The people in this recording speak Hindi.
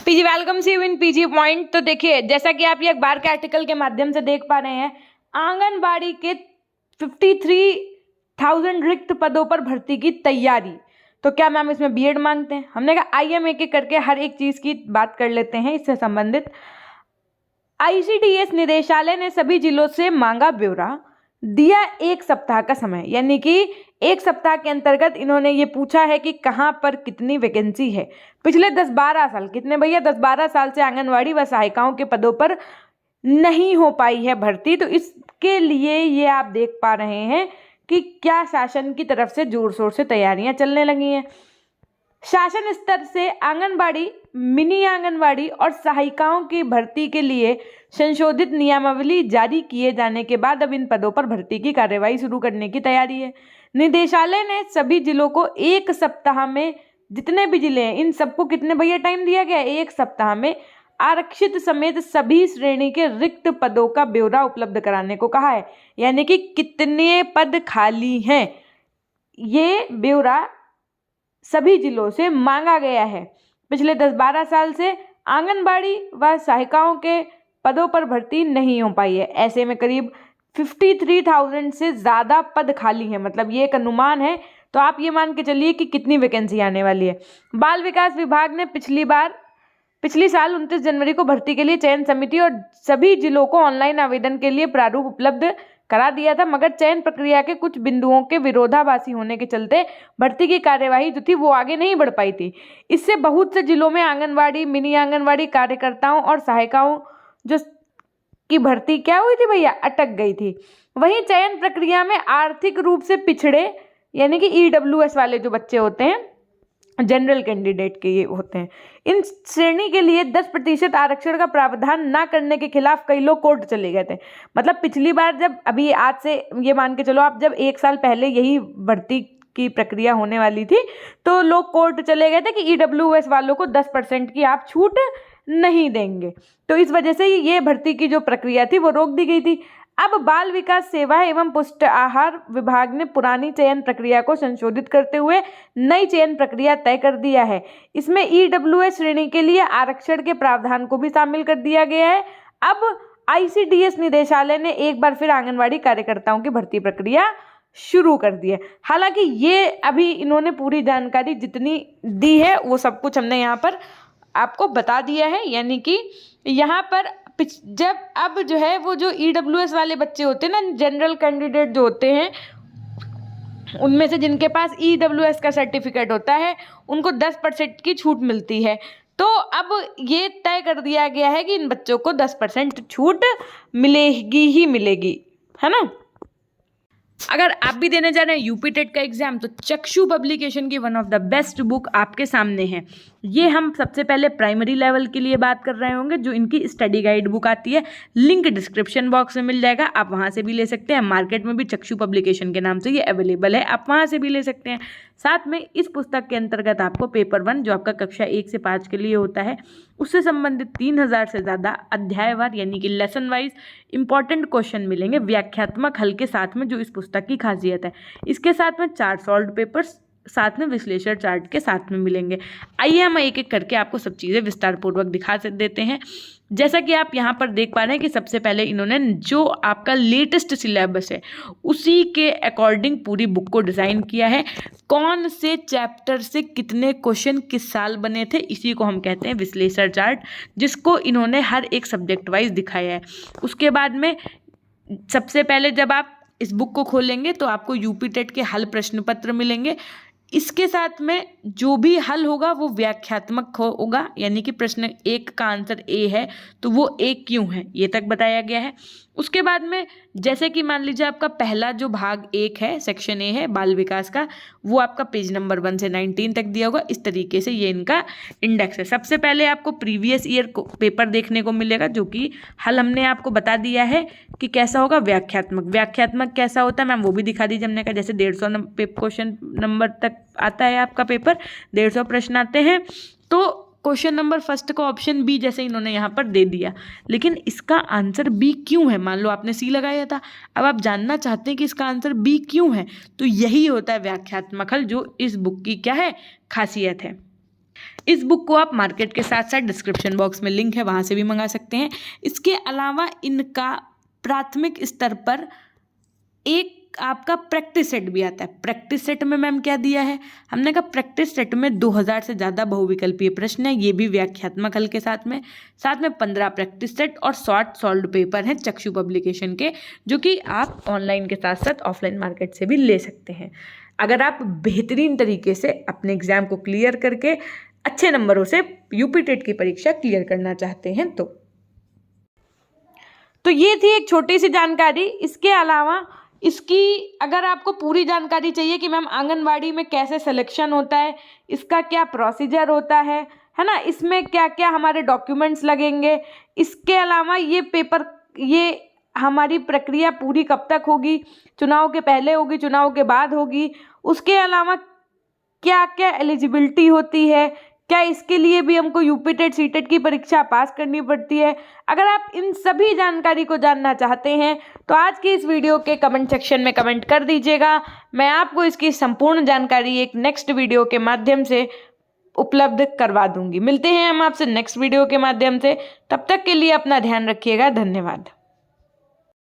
PG welcome see you in PG point. तो देखिए, जैसा कि आप ये अखबार के आर्टिकल के माध्यम से देख पा रहे हैं, आंगनबाड़ी के 53,000 रिक्त पदों पर भर्ती की तैयारी। तो क्या मैम इसमें बीएड मांगते हैं? हमने कहा आइए हम एक एक करके हर एक चीज की बात कर लेते हैं इससे संबंधित। आईसीडीएस निदेशालय ने सभी जिलों से मांगा ब्यौरा, दिया 1 सप्ताह का समय। यानी कि 1 सप्ताह के अंतर्गत इन्होंने ये पूछा है कि कहाँ पर कितनी वैकेंसी है। पिछले 10-12 साल, कितने भैया, 10-12 साल से आंगनवाड़ी व सहायिकाओं के पदों पर नहीं हो पाई है भर्ती। तो इसके लिए ये आप देख पा रहे हैं कि क्या शासन की तरफ से जोर शोर से तैयारियां चलने लगी हैं। शासन स्तर से आंगनबाड़ी, मिनी आंगनबाड़ी और सहायिकाओं की भर्ती के लिए संशोधित नियमावली जारी किए जाने के बाद अब इन पदों पर भर्ती की कार्यवाही शुरू करने की तैयारी है। निदेशालय ने सभी जिलों को 1 सप्ताह में, जितने भी जिले हैं इन सबको कितने भैया टाइम दिया गया है, 1 सप्ताह में आरक्षित समेत सभी श्रेणी के रिक्त पदों का ब्यौरा उपलब्ध कराने को कहा है। यानी कि कितने पद खाली हैं, ये ब्यौरा सभी जिलों से मांगा गया है। पिछले 10-12 साल से आंगनबाड़ी व सहायिकाओं के पदों पर भर्ती नहीं हो पाई है। ऐसे में करीब 53,000 से ज़्यादा पद खाली हैं, मतलब ये एक अनुमान है। तो आप ये मान के चलिए कि कितनी वैकेंसी आने वाली है। बाल विकास विभाग ने पिछली साल 29 जनवरी को भर्ती के लिए चयन समिति और सभी जिलों को ऑनलाइन आवेदन के लिए प्रारूप उपलब्ध करा दिया था, मगर चयन प्रक्रिया के कुछ बिंदुओं के विरोधाभासी होने के चलते भर्ती की कार्यवाही जो थी वो आगे नहीं बढ़ पाई थी। इससे बहुत से जिलों में आंगनवाड़ी, मिनी आंगनवाड़ी कार्यकर्ताओं और सहायिकाओं जो की भर्ती क्या हुई थी भैया, अटक गई थी। वहीं चयन प्रक्रिया में आर्थिक रूप से पिछड़े, यानी कि ईडब्ल्यूएस वाले जो बच्चे होते हैं, जनरल कैंडिडेट के ये होते हैं, इन श्रेणी के लिए 10% आरक्षण का प्रावधान न करने के खिलाफ कई लोग कोर्ट चले गए थे। मतलब पिछली बार जब, अभी आज से ये मान के चलो आप, जब 1 साल पहले यही भर्ती की प्रक्रिया होने वाली थी तो लोग कोर्ट चले गए थे कि ईडब्ल्यूएस वालों को 10% की आप छूट नहीं देंगे। तो इस वजह से ये भर्ती की जो प्रक्रिया थी वो रोक दी गई थी। अब बाल विकास सेवा एवं पुष्ट आहार विभाग ने पुरानी चयन प्रक्रिया को संशोधित करते हुए नई चयन प्रक्रिया तय कर दिया है। इसमें ईडब्ल्यूएस श्रेणी के लिए आरक्षण के प्रावधान को भी शामिल कर दिया गया है। अब आईसीडीएस निदेशालय ने एक बार फिर आंगनवाड़ी कार्यकर्ताओं की भर्ती प्रक्रिया शुरू कर दी है। हालांकि ये अभी इन्होंने पूरी जानकारी जितनी दी है वो सब कुछ हमने यहाँ पर आपको बता दिया है। यानी कि यहाँ पर जब अब जो है वो जो ईडब्ल्यूएस वाले बच्चे होते हैं ना, जनरल कैंडिडेट जो होते हैं, उनमें से जिनके पास ईडब्ल्यूएस का सर्टिफिकेट होता है उनको 10% की छूट मिलती है। तो अब ये तय कर दिया गया है कि इन बच्चों को 10% छूट मिलेगी ही मिलेगी, है ना। अगर आप भी देने जा रहे हैं यूपी टेट का एग्जाम तो चक्षु पब्लिकेशन की one of the best book आपके सामने है। ये हम सबसे पहले प्राइमरी लेवल के लिए बात कर रहे होंगे, जो इनकी स्टडी गाइड बुक आती है, लिंक डिस्क्रिप्शन बॉक्स में मिल जाएगा, आप वहाँ से भी ले सकते हैं। मार्केट में भी चक्षु पब्लिकेशन के नाम से ये अवेलेबल है, आप वहाँ से भी ले सकते हैं। साथ में इस पुस्तक के अंतर्गत आपको पेपर 1 जो आपका कक्षा 1 से 5 के लिए होता है, उससे संबंधित 3000 से ज़्यादा अध्यायवार यानी कि लेसन वाइज इंपॉर्टेंट क्वेश्चन मिलेंगे व्याख्यात्मक हल के साथ में, जो इस पुस्तक की खासियत है। इसके साथ में 4 सॉल्व्ड पेपर्स साथ में विश्लेषण चार्ट के साथ में मिलेंगे। आइए हम एक एक करके आपको सब चीज़ें विस्तार पूर्वक दिखा देते हैं। जैसा कि आप यहाँ पर देख पा रहे हैं कि सबसे पहले इन्होंने जो आपका लेटेस्ट सिलेबस है उसी के अकॉर्डिंग पूरी बुक को डिज़ाइन किया है। कौन से चैप्टर से कितने क्वेश्चन किस साल बने थे, इसी को हम कहते हैं विश्लेषण चार्ट, जिसको इन्होंने हर एक सब्जेक्ट वाइज दिखाया है। उसके बाद में सबसे पहले जब आप इस बुक को खोलेंगे तो आपको यूपी टेट के हल प्रश्न पत्र मिलेंगे। इसके साथ में जो भी हल होगा वो व्याख्यात्मक होगा, यानी कि प्रश्न 1 का आंसर ए है तो वो ए क्यों है ये तक बताया गया है। उसके बाद में जैसे कि मान लीजिए आपका पहला जो भाग 1 है, सेक्शन ए है बाल विकास का, वो आपका पेज नंबर 1 से 19 तक दिया होगा। इस तरीके से ये इनका इंडेक्स है। सबसे पहले आपको प्रीवियस ईयर पेपर देखने को मिलेगा, जो कि हल हमने आपको बता दिया है कि कैसा होगा, व्याख्यात्मक कैसा होता है मैम वो भी दिखा दीजिए। हमने कहा जैसे 150 क्वेश्चन नंबर तक आता है आपका पेपर, 150 प्रश्न आते हैं, तो क्वेश्चन नंबर फर्स्ट का ऑप्शन बी जैसे इन्होंने यहाँ पर दे दिया, लेकिन इसका आंसर बी क्यों है। मान लो आपने सी लगाया था, अब आप जानना चाहते हैं कि इसका आंसर बी क्यों है, तो यही होता है व्याख्यात्मक हल, जो इस बुक की क्या है, खासियत है। इस बुक को आप मार्केट के साथ साथ डिस्क्रिप्शन बॉक्स में लिंक है, वहाँ से भी मंगा सकते हैं। इसके अलावा इनका प्राथमिक स्तर पर एक आपका प्रैक्टिस सेट भी आता है। प्रैक्टिस सेट में मैम क्या दिया है, हमने कहा प्रैक्टिस सेट में 2000 से ज़्यादा बहुविकल्पीय प्रश्न है, ये भी व्याख्यात्मक हल के साथ में 15 प्रैक्टिस सेट और शॉर्ट सॉल्व्ड पेपर हैं चक्षु पब्लिकेशन के, जो कि आप ऑनलाइन के साथ साथ ऑफलाइन मार्केट से भी ले सकते हैं। अगर आप बेहतरीन तरीके से अपने एग्जाम को क्लियर करके अच्छे नंबरों से यूपी टेट की परीक्षा क्लियर करना चाहते हैं तो ये थी एक छोटी सी जानकारी। इसके अलावा इसकी अगर आपको पूरी जानकारी चाहिए कि मैम आंगनवाड़ी में कैसे सिलेक्शन होता है, इसका क्या प्रोसीजर होता है ना, इसमें क्या क्या हमारे डॉक्यूमेंट्स लगेंगे, इसके अलावा ये हमारी प्रक्रिया पूरी कब तक होगी, चुनाव के पहले होगी, चुनाव के बाद होगी, उसके अलावा क्या क्या एलिजिबिलिटी होती है, क्या इसके लिए भी हमको यूपी टेट सीटेट की परीक्षा पास करनी पड़ती है। अगर आप इन सभी जानकारी को जानना चाहते हैं तो आज की इस वीडियो के कमेंट सेक्शन में कमेंट कर दीजिएगा। मैं आपको इसकी संपूर्ण जानकारी एक नेक्स्ट वीडियो के माध्यम से उपलब्ध करवा दूंगी। मिलते हैं हम आपसे नेक्स्ट वीडियो के माध्यम से, तब तक के लिए अपना ध्यान रखिएगा। धन्यवाद।